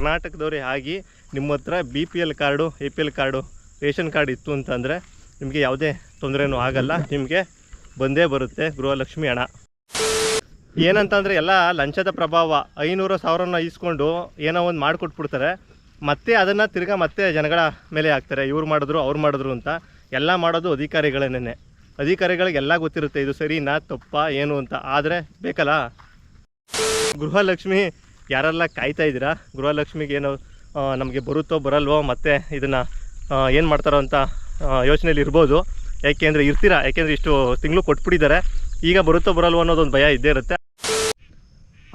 ಕರ್ನಾಟಕದವರೇ ಆಗಿ ನಿಮ್ಮ ಹತ್ರ BPL card APL card ration card ಇತ್ತು ಅಂತಂದರೆ ನಿಮಗೆ ಯಾವುದೇ ತೊಂದರೆನೂ ಆಗಲ್ಲ, ನಿಮಗೆ ಬಂದೇ ಬರುತ್ತೆ ಗೃಹಲಕ್ಷ್ಮಿ ಹಣ. ಏನಂತಂದರೆ ಎಲ್ಲ ಲಂಚದ ಪ್ರಭಾವ, 500,000 ಇಸ್ಕೊಂಡು ಏನೋ ಒಂದು ಮಾಡಿಕೊಟ್ಬಿಡ್ತಾರೆ, ಮತ್ತೆ ಅದನ್ನು ತಿರ್ಗಾ ಮತ್ತೆ ಜನಗಳ ಮೇಲೆ ಹಾಕ್ತಾರೆ, ಇವ್ರು ಮಾಡಿದ್ರು ಅವ್ರು ಮಾಡಿದ್ರು ಅಂತ. ಎಲ್ಲ ಮಾಡೋದು ಅಧಿಕಾರಿಗಳನ್ನೇ. ಅಧಿಕಾರಿಗಳಿಗೆಲ್ಲ ಗೊತ್ತಿರುತ್ತೆ ಇದು ಸರಿನಾ ತಪ್ಪಾ ಏನು ಅಂತ. ಆದರೆ ಬೇಕಲ್ಲ, ಗೃಹಲಕ್ಷ್ಮಿ ಯಾರೆಲ್ಲ ಕಾಯ್ತಾ ಇದ್ದೀರಾ, ಗೃಹಲಕ್ಷ್ಮಿಗೆ ಏನೋ ನಮಗೆ ಬರುತ್ತೋ ಬರಲ್ವೋ ಮತ್ತು ಇದನ್ನು ಏನು ಮಾಡ್ತಾರೋ ಅಂತ ಯೋಚನೆಯಲ್ಲಿ ಇರ್ಬೋದು. ಯಾಕೆಂದರೆ ಇರ್ತೀರಾ, ಯಾಕೆಂದರೆ ಇಷ್ಟು ತಿಂಗಳು ಕೊಟ್ಬಿಟ್ಟಿದ್ದಾರೆ, ಈಗ ಬರುತ್ತೋ ಬರಲ್ವೋ ಅನ್ನೋದೊಂದು ಭಯ ಇದ್ದೇ ಇರುತ್ತೆ.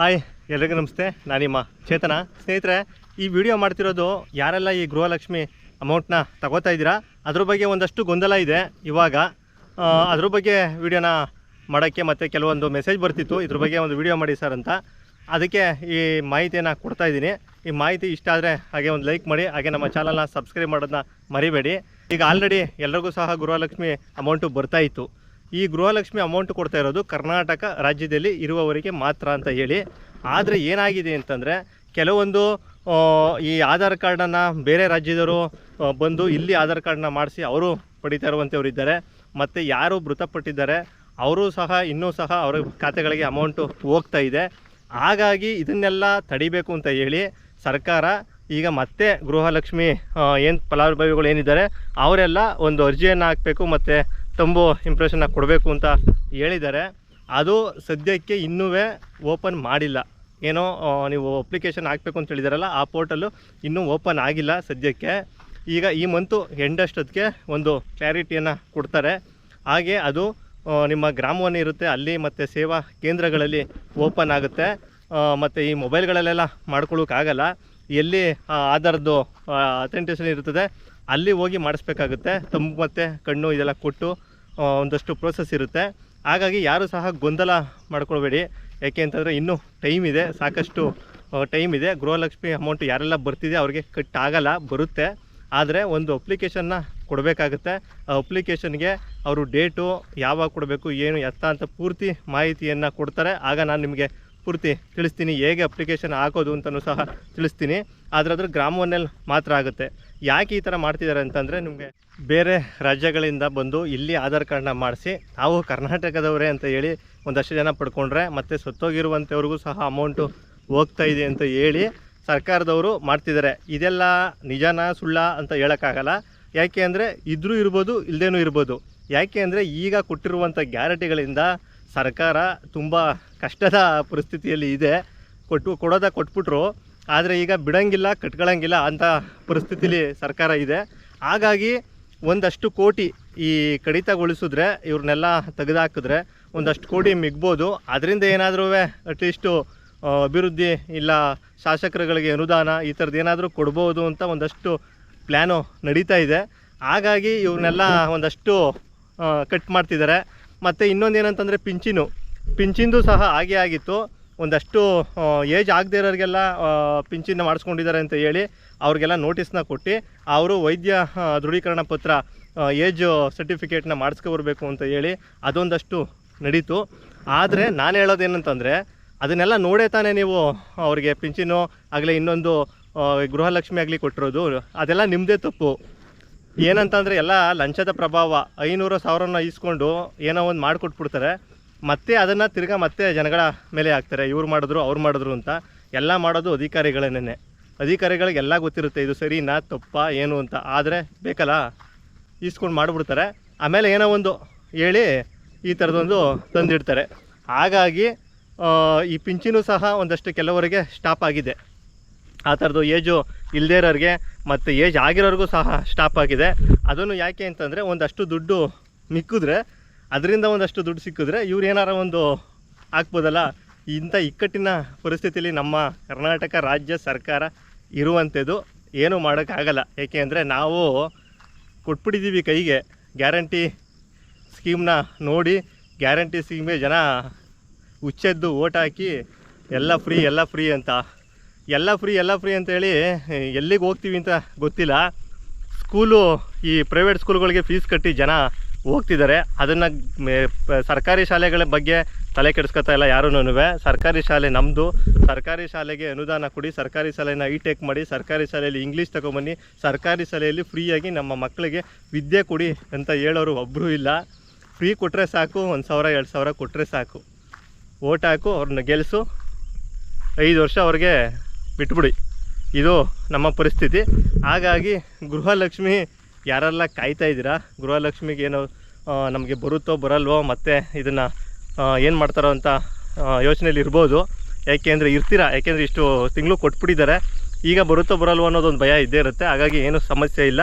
ಹಾಯ್ ಎಲ್ರಿಗೂ ನಮಸ್ತೆ, ನಾನು ನಿಮ್ಮ ಚೇತನ. ಸ್ನೇಹಿತರೆ, ಈ ವಿಡಿಯೋ ಮಾಡ್ತಿರೋದು ಯಾರೆಲ್ಲ ಈ ಗೃಹಲಕ್ಷ್ಮಿ ಅಮೌಂಟ್ನ ತಗೋತಾ ಇದ್ದೀರಾ ಅದ್ರ ಬಗ್ಗೆ ಒಂದಷ್ಟು ಗೊಂದಲ ಇದೆ ಇವಾಗ. ಅದ್ರ ಬಗ್ಗೆ ವಿಡಿಯೋನ ಮಾಡೋಕ್ಕೆ ಮತ್ತು ಕೆಲವೊಂದು ಮೆಸೇಜ್ ಬರ್ತಿತ್ತು, ಇದ್ರ ಬಗ್ಗೆ ಒಂದು ವಿಡಿಯೋ ಮಾಡಿ ಸರ್ ಅಂತ. ಅದಕ್ಕೆ ಈ ಮಾಹಿತಿಯನ್ನು ಕೊಡ್ತಾಯಿದ್ದೀನಿ. ಈ ಮಾಹಿತಿ ಇಷ್ಟ ಆದರೆ ಹಾಗೆ ಒಂದು ಲೈಕ್ ಮಾಡಿ, ಹಾಗೆ ನಮ್ಮ ಚಾನಲ್ನ ಸಬ್ಸ್ಕ್ರೈಬ್ ಮಾಡೋದನ್ನ ಮರಿಬೇಡಿ. ಈಗ ಆಲ್ರೆಡಿ ಎಲ್ಲರಿಗೂ ಸಹ ಗೃಹಲಕ್ಷ್ಮಿ ಅಮೌಂಟು ಬರ್ತಾಯಿತ್ತು. ಈ ಗೃಹಲಕ್ಷ್ಮಿ ಅಮೌಂಟ್ ಕೊಡ್ತಾ ಇರೋದು ಕರ್ನಾಟಕ ರಾಜ್ಯದಲ್ಲಿ ಇರುವವರಿಗೆ ಮಾತ್ರ ಅಂತ ಹೇಳಿ. ಆದರೆ ಏನಾಗಿದೆ ಅಂತಂದರೆ, ಕೆಲವೊಂದು ಈ ಆಧಾರ್ ಕಾರ್ಡನ್ನು ಬೇರೆ ರಾಜ್ಯದವರು ಬಂದು ಇಲ್ಲಿ ಆಧಾರ್ ಕಾರ್ಡನ್ನ ಮಾಡಿಸಿ ಅವರು ಪಡಿತಾ ಇರುವಂಥವ್ರು ಇದ್ದಾರೆ. ಮತ್ತು ಯಾರು ಮೃತಪಟ್ಟಿದ್ದಾರೆ ಅವರು ಸಹ ಇನ್ನೂ ಸಹ ಅವರ ಖಾತೆಗಳಿಗೆ ಅಮೌಂಟು ಹೋಗ್ತಾ ಇದೆ. ಹಾಗಾಗಿ ಇದನ್ನೆಲ್ಲ ತಡಿಬೇಕು ಅಂತ ಹೇಳಿ ಸರ್ಕಾರ ಈಗ ಮತ್ತೆ ಗೃಹಲಕ್ಷ್ಮಿ ಏನು ಫಲಾನುಭವಿಗಳು ಏನಿದ್ದಾರೆ ಅವರೆಲ್ಲ ಒಂದು ಅರ್ಜಿಯನ್ನು ಹಾಕಬೇಕು ಮತ್ತು ತಂಬು ಇಂಪ್ರೆಷನ್ನ ಕೊಡಬೇಕು ಅಂತ ಹೇಳಿದ್ದಾರೆ. ಅದು ಸದ್ಯಕ್ಕೆ ಇನ್ನೂ ಓಪನ್ ಮಾಡಿಲ್ಲ. ಏನೋ ನೀವು ಅಪ್ಲಿಕೇಶನ್ ಹಾಕಬೇಕು ಅಂತ ಹೇಳಿದಾರಲ್ಲ, ಆ ಪೋರ್ಟಲ್ಲು ಇನ್ನೂ ಓಪನ್ ಆಗಿಲ್ಲ ಸದ್ಯಕ್ಕೆ. ಈಗ ಈ ಮಂತು ಎಂಡಷ್ಟೊತ್ತಿಗೆ ಒಂದು ಕ್ಲಾರಿಟಿಯನ್ನು ಕೊಡ್ತಾರೆ. ಹಾಗೆ ಅದು ನಿಮ್ಮ ಗ್ರಾಮವನ್ನೇ ಇರುತ್ತೆ ಅಲ್ಲಿ ಮತ್ತು ಸೇವಾ ಕೇಂದ್ರಗಳಲ್ಲಿ ಓಪನ್ ಆಗುತ್ತೆ. ಮತ್ತು ಈ ಮೊಬೈಲ್ಗಳಲ್ಲೆಲ್ಲ ಮಾಡ್ಕೊಳ್ಳೋಕ್ಕಾಗಲ್ಲ, ಎಲ್ಲಿ ಆಧಾರದ್ದು ಅಥೆಂಟಿಕೇಷನ್ ಇರ್ತದೆ ಅಲ್ಲಿ ಹೋಗಿ ಮಾಡಿಸ್ಬೇಕಾಗುತ್ತೆ. ತಂಬು ಮತ್ತು ಕಣ್ಣು ಇದೆಲ್ಲ ಕೊಟ್ಟು ಒಂದಷ್ಟು ಪ್ರೋಸೆಸ್ ಇರುತ್ತೆ. ಹಾಗಾಗಿ ಯಾರೂ ಸಹ ಗೊಂದಲ ಮಾಡ್ಕೊಳ್ಬೇಡಿ, ಯಾಕೆ ಅಂತಂದರೆ ಇನ್ನೂ ಟೈಮ್ ಇದೆ, ಸಾಕಷ್ಟು ಟೈಮ್ ಇದೆ. ಗೃಹಲಕ್ಷ್ಮಿ ಅಮೌಂಟ್ ಯಾರೆಲ್ಲ ಬರ್ತಿದೆ ಅವ್ರಿಗೆ ಕಟ್ ಆಗಲ್ಲ, ಬರುತ್ತೆ. ಆದರೆ ಒಂದು ಅಪ್ಲಿಕೇಶನ್ನ ಕೊಡಬೇಕಾಗುತ್ತೆ. ಆ ಅಪ್ಲಿಕೇಶನ್ಗೆ ಅವರು ಡೇಟು ಯಾವಾಗ ಕೊಡಬೇಕು ಏನು ಎತ್ತ ಅಂತ ಪೂರ್ತಿ ಮಾಹಿತಿಯನ್ನು ಕೊಡ್ತಾರೆ. ಆಗ ನಾನು ನಿಮಗೆ ಪೂರ್ತಿ ತಿಳಿಸ್ತೀನಿ, ಹೇಗೆ ಅಪ್ಲಿಕೇಶನ್ ಹಾಕೋದು ಅಂತಲೂ ಸಹ ತಿಳಿಸ್ತೀನಿ. ಆದರೆ ಅದ್ರ ಗ್ರಾಮವನ್ನಲ್ಲಿ ಮಾತ್ರ ಆಗುತ್ತೆ. ಯಾಕೆ ಈ ಥರ ಮಾಡ್ತಿದ್ದಾರೆ ಅಂತಂದರೆ, ನಿಮಗೆ ಬೇರೆ ರಾಜ್ಯಗಳಿಂದ ಬಂದು ಇಲ್ಲಿ ಆಧಾರ್ ಕಾರ್ಡನ್ನ ಮಾಡಿಸಿ ನಾವು ಕರ್ನಾಟಕದವರೇ ಅಂತ ಹೇಳಿ ಒಂದಷ್ಟು ಜನ ಪಡ್ಕೊಂಡ್ರೆ ಮತ್ತು ಸತ್ತೋಗಿರುವಂಥವ್ರಿಗೂ ಸಹ ಅಮೌಂಟು ಹೋಗ್ತಾ ಇದೆ ಅಂತ ಹೇಳಿ ಸರ್ಕಾರದವರು ಮಾಡ್ತಿದ್ದಾರೆ. ಇದೆಲ್ಲ ನಿಜನಾ ಸುಳ್ಳ ಅಂತ ಹೇಳೋಕ್ಕಾಗಲ್ಲ. ಯಾಕೆ ಅಂದರೆ ಇದ್ರೂ ಇರ್ಬೋದು, ಇಲ್ಲದೇನೂ ಇರ್ಬೋದು. ಯಾಕೆ ಅಂದರೆ ಈಗ ಕೊಟ್ಟಿರುವಂಥ ಗ್ಯಾರಂಟಿಗಳಿಂದ ಸರ್ಕಾರ ತುಂಬ ಕಷ್ಟದ ಪರಿಸ್ಥಿತಿಯಲ್ಲಿ ಇದೆ. ಕೊಟ್ಬಿಟ್ರು, ಆದರೆ ಈಗ ಬಿಡೋಂಗಿಲ್ಲ, ಕಟ್ಕೊಳ್ಳೋಂಗಿಲ್ಲ ಅಂಥ ಪರಿಸ್ಥಿತಿಲಿ ಸರ್ಕಾರ ಇದೆ. ಹಾಗಾಗಿ ಒಂದಷ್ಟು ಕೋಟಿ ಈ ಕಡಿತಗೊಳಿಸಿದ್ರೆ, ಇವ್ರನ್ನೆಲ್ಲ ತೆಗೆದುಹಾಕಿದ್ರೆ ಒಂದಷ್ಟು ಕೋಟಿ ಮಿಗ್ಬೋದು. ಅದರಿಂದ ಏನಾದರೂ ಅಟ್ಲೀಸ್ಟು ಅಭಿವೃದ್ಧಿ ಇಲ್ಲ ಶಾಸಕರುಗಳಿಗೆ ಅನುದಾನ ಈ ಥರದ್ದು ಏನಾದರೂ ಕೊಡ್ಬೋದು ಅಂತ ಒಂದಷ್ಟು ಪ್ಲ್ಯಾನು ನಡೀತಾ ಇದೆ. ಹಾಗಾಗಿ ಇವ್ರನ್ನೆಲ್ಲ ಒಂದಷ್ಟು ಕಟ್ ಮಾಡ್ತಿದ್ದಾರೆ. ಮತ್ತು ಇನ್ನೊಂದು ಏನಂತಂದರೆ ಪಿಂಚಿಂದು ಸಹ ಹಾಗೆ ಆಗಿತ್ತು. ಒಂದಷ್ಟು ಏಜ್ ಆಗದೇ ಇರೋರಿಗೆಲ್ಲ ಪಿಂಚಿನ ಮಾಡಿಸ್ಕೊಂಡಿದ್ದಾರೆ ಅಂತ ಹೇಳಿ ಅವ್ರಿಗೆಲ್ಲ ನೋಟಿಸ್ನ ಕೊಟ್ಟು ಅವರು ವೈದ್ಯ ದೃಢೀಕರಣ ಪತ್ರ ಏಜ್ ಸರ್ಟಿಫಿಕೇಟ್ನ ಮಾಡಿಸ್ಕೊಬರ್ಬೇಕು ಅಂತ ಹೇಳಿ ಅದೊಂದಷ್ಟು ನಡೀತು. ಆದರೆ ನಾನು ಹೇಳೋದೇನಂತಂದರೆ, ಅದನ್ನೆಲ್ಲ ನೋಡೇ ತಾನೇ ನೀವು ಅವ್ರಿಗೆ ಪಿಂಚಿನು ಆಗಲಿ ಇನ್ನೊಂದು ಗೃಹಲಕ್ಷ್ಮಿ ಆಗಲಿ ಕೊಟ್ಟಿರೋದು. ಅದೆಲ್ಲ ನಿಮ್ಮದೇ ತಪ್ಪು. ಏನಂತಂದರೆ ಎಲ್ಲ ಲಂಚದ ಪ್ರಭಾವ, 500,000 ಇಸ್ಕೊಂಡು ಏನೋ ಒಂದು ಮಾಡಿಕೊಟ್ಬಿಡ್ತಾರೆ, ಮತ್ತೆ ಅದನ್ನು ತಿರ್ಗಾ ಮತ್ತೆ ಜನಗಳ ಮೇಲೆ ಹಾಕ್ತಾರೆ, ಇವ್ರು ಮಾಡಿದ್ರು ಅವ್ರು ಮಾಡಿದ್ರು ಅಂತ. ಎಲ್ಲ ಮಾಡೋದು ಅಧಿಕಾರಿಗಳನ್ನೇ. ಅಧಿಕಾರಿಗಳಿಗೆಲ್ಲ ಗೊತ್ತಿರುತ್ತೆ ಇದು ಸರಿನಾ ತಪ್ಪಾ ಏನು ಅಂತ. ಆದರೆ ಬೇಕಲ್ಲ, ಇಸ್ಕೊಂಡು ಮಾಡಿಬಿಡ್ತಾರೆ, ಆಮೇಲೆ ಏನೋ ಒಂದು ಹೇಳಿ ಈ ಥರದೊಂದು ತಂದಿಡ್ತಾರೆ. ಹಾಗಾಗಿ ಈ ಪಿಂಚಿನೂ ಸಹ ಒಂದಷ್ಟು ಕೆಲವರಿಗೆ ಸ್ಟಾಪ್ ಆಗಿದೆ. ಆ ಥರದ್ದು ಏಜು ಇಲ್ಲದೇ ಇರೋರಿಗೆ ಮತ್ತು ಏಜ್ ಆಗಿರೋರಿಗೂ ಸಹ ಸ್ಟಾಪ್ ಆಗಿದೆ. ಅದನ್ನು ಯಾಕೆ ಅಂತಂದರೆ, ಒಂದಷ್ಟು ದುಡ್ಡು ಮಿಕ್ಕಿದ್ರೆ, ಅದರಿಂದ ಒಂದಷ್ಟು ದುಡ್ಡು ಸಿಕ್ಕಿದ್ರೆ ಇವ್ರು ಏನಾರ ಒಂದು ಹಾಕ್ಬೋದಲ್ಲ. ಇಂಥ ಇಕ್ಕಟ್ಟಿನ ಪರಿಸ್ಥಿತಿಯಲ್ಲಿ ನಮ್ಮ ಕರ್ನಾಟಕ ರಾಜ್ಯ ಸರ್ಕಾರ ಇರುವಂಥದ್ದು ಏನೂ ಮಾಡೋಕ್ಕಾಗಲ್ಲ. ಏಕೆ ಅಂದರೆ ನಾವು ಕೊಟ್ಬಿಟ್ಟಿದ್ದೀವಿ ಕೈಗೆ ಗ್ಯಾರಂಟಿ ಸ್ಕೀಮ್ನ ನೋಡಿ, ಗ್ಯಾರಂಟಿ ಸ್ಕೀಮ್ಗೆ ಜನ ಹುಚ್ಚೆದ್ದು ಓಟ್ ಹಾಕಿ ಎಲ್ಲ ಫ್ರೀ ಅಂತೇಳಿ ಎಲ್ಲಿಗೆ ಹೋಗ್ತೀವಿ ಅಂತ ಗೊತ್ತಿಲ್ಲ. ಈ ಪ್ರೈವೇಟ್ ಸ್ಕೂಲ್ಗಳಿಗೆ ಫೀಸ್ ಕಟ್ಟಿ ಜನ ಹೋಗ್ತಿದ್ದಾರೆ. ಅದನ್ನು ಸರ್ಕಾರಿ ಶಾಲೆಗಳ ಬಗ್ಗೆ ತಲೆ ಕೆಡಿಸ್ಕೊತಾ ಇಲ್ಲ ಯಾರೂ. ಸರ್ಕಾರಿ ಶಾಲೆ ನಮ್ಮದು, ಸರ್ಕಾರಿ ಶಾಲೆಗೆ ಅನುದಾನ ಕೊಡಿ, ಸರ್ಕಾರಿ ಶಾಲೆನ ಟೆಕ್ ಮಾಡಿ, ಸರ್ಕಾರಿ ಶಾಲೆಯಲ್ಲಿ ಇಂಗ್ಲೀಷ್ ತೊಗೊಂಬನ್ನಿ, ಸರ್ಕಾರಿ ಶಾಲೆಯಲ್ಲಿ ಫ್ರೀಯಾಗಿ ನಮ್ಮ ಮಕ್ಕಳಿಗೆ ವಿದ್ಯೆ ಕೊಡಿ ಅಂತ ಹೇಳೋರು ಒಬ್ಬರೂ ಇಲ್ಲ. ಫ್ರೀ ಕೊಟ್ಟರೆ ಸಾಕು, 1,000 2,000 ಕೊಟ್ಟರೆ ಸಾಕು. ಓಟ್ ಹಾಕು, ಅವ್ರನ್ನ ಗೆಲ್ಲಿಸು, 5 ವರ್ಷ ಅವ್ರಿಗೆ ಬಿಟ್ಬಿಡಿ. ಇದು ನಮ್ಮ ಪರಿಸ್ಥಿತಿ. ಹಾಗಾಗಿ ಗೃಹಲಕ್ಷ್ಮಿ ಯಾರೆಲ್ಲ ಕಾಯ್ತಾ ಇದ್ದೀರಾ, ಗೃಹಲಕ್ಷ್ಮಿಗೆ ಏನೋ ನಮಗೆ ಬರುತ್ತೋ ಬರಲ್ವೋ ಮತ್ತು ಇದನ್ನು ಏನು ಮಾಡ್ತಾರೋ ಅಂತ ಯೋಚನೆಯಲ್ಲಿ ಇರ್ಬೋದು. ಯಾಕೆಂದರೆ ಯಾಕೆಂದರೆ ಇಷ್ಟು ತಿಂಗಳು ಕೊಟ್ಬಿಟ್ಟಿದ್ದಾರೆ, ಈಗ ಬರುತ್ತೋ ಬರಲ್ವೋ ಅನ್ನೋದೊಂದು ಭಯ ಇದ್ದೇ ಇರುತ್ತೆ. ಹಾಗಾಗಿ ಏನೂ ಸಮಸ್ಯೆ ಇಲ್ಲ.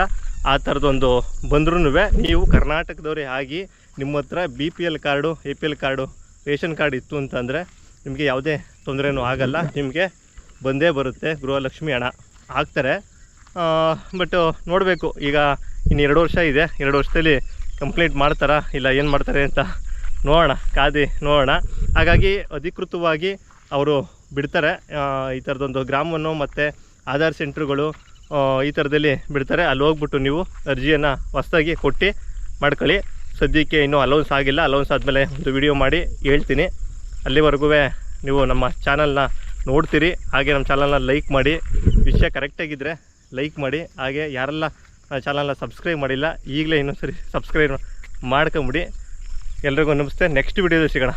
ಆ ಥರದೊಂದು ಬಂದ್ರೂ ನೀವು ಕರ್ನಾಟಕದವರೇ ಆಗಿ ನಿಮ್ಮ ಹತ್ರ BPL card, APL card, ration card ಇತ್ತು ಅಂತಂದರೆ ನಿಮಗೆ ಯಾವುದೇ ತೊಂದರೆನೂ ಆಗಲ್ಲ. ನಿಮಗೆ ಬಂದೇ ಬರುತ್ತೆ ಗೃಹಲಕ್ಷ್ಮಿ ಹಣ ಹಾಕ್ತಾರೆ. ಬಟ್ ನೋಡಬೇಕು, ಈಗ ಇನ್ನು 2 ವರ್ಷ ಇದೆ, 2 ವರ್ಷದಲ್ಲಿ ಕಂಪ್ಲೀಟ್ ಮಾಡ್ತಾರಾ ಇಲ್ಲ ಏನು ಮಾಡ್ತಾರೆ ಅಂತ ನೋಡೋಣ, ಕಾದು ನೋಡೋಣ. ಹಾಗಾಗಿ ಅಧಿಕೃತವಾಗಿ ಅವರು ಬಿಡ್ತಾರೆ. ಈ ಥರದೊಂದು ಗ್ರಾಮವನ್ನು ಮತ್ತು ಆಧಾರ್ ಸೆಂಟ್ರುಗಳು ಈ ಥರದಲ್ಲಿ ಬಿಡ್ತಾರೆ. ಅಲ್ಲಿ ಹೋಗ್ಬಿಟ್ಟು ನೀವು ಅರ್ಜಿಯನ್ನು ಹೊಸದಾಗಿ ಕೊಟ್ಟು ಮಾಡ್ಕೊಳ್ಳಿ. ಸದ್ಯಕ್ಕೆ ಇನ್ನೂ ಅಲೌನ್ಸ್ ಆಗಿಲ್ಲ. ಅಲೌನ್ಸ್ ಆದಮೇಲೆ ಒಂದು ವಿಡಿಯೋ ಮಾಡಿ ಹೇಳ್ತೀನಿ. ಅಲ್ಲಿವರೆಗೂ ನೀವು ನಮ್ಮ ಚಾನಲ್ನ ನೋಡ್ತೀರಿ. ಹಾಗೆ ನಮ್ಮ ಚಾನಲ್ನ ಲೈಕ್ ಮಾಡಿ, ವಿಷಯ ಕರೆಕ್ಟಾಗಿದ್ದರೆ ಲೈಕ್ ಮಾಡಿ. ಹಾಗೆ ಯಾರೆಲ್ಲ ಚಾನಲ್ನ ಸಬ್ಸ್ಕ್ರೈಬ್ ಮಾಡಿಲ್ಲ, ಈಗಲೇ ಇನ್ನೊಂದು ಸರಿ ಸಬ್ಸ್ಕ್ರೈಬ್ ಮಾಡ್ಕೊಂಬಿಡಿ. ಎಲ್ರಿಗೂ ನಮಸ್ತೆ. ನೆಕ್ಸ್ಟ್ ವಿಡಿಯೋದಲ್ಲಿ ಸಿಗೋಣ.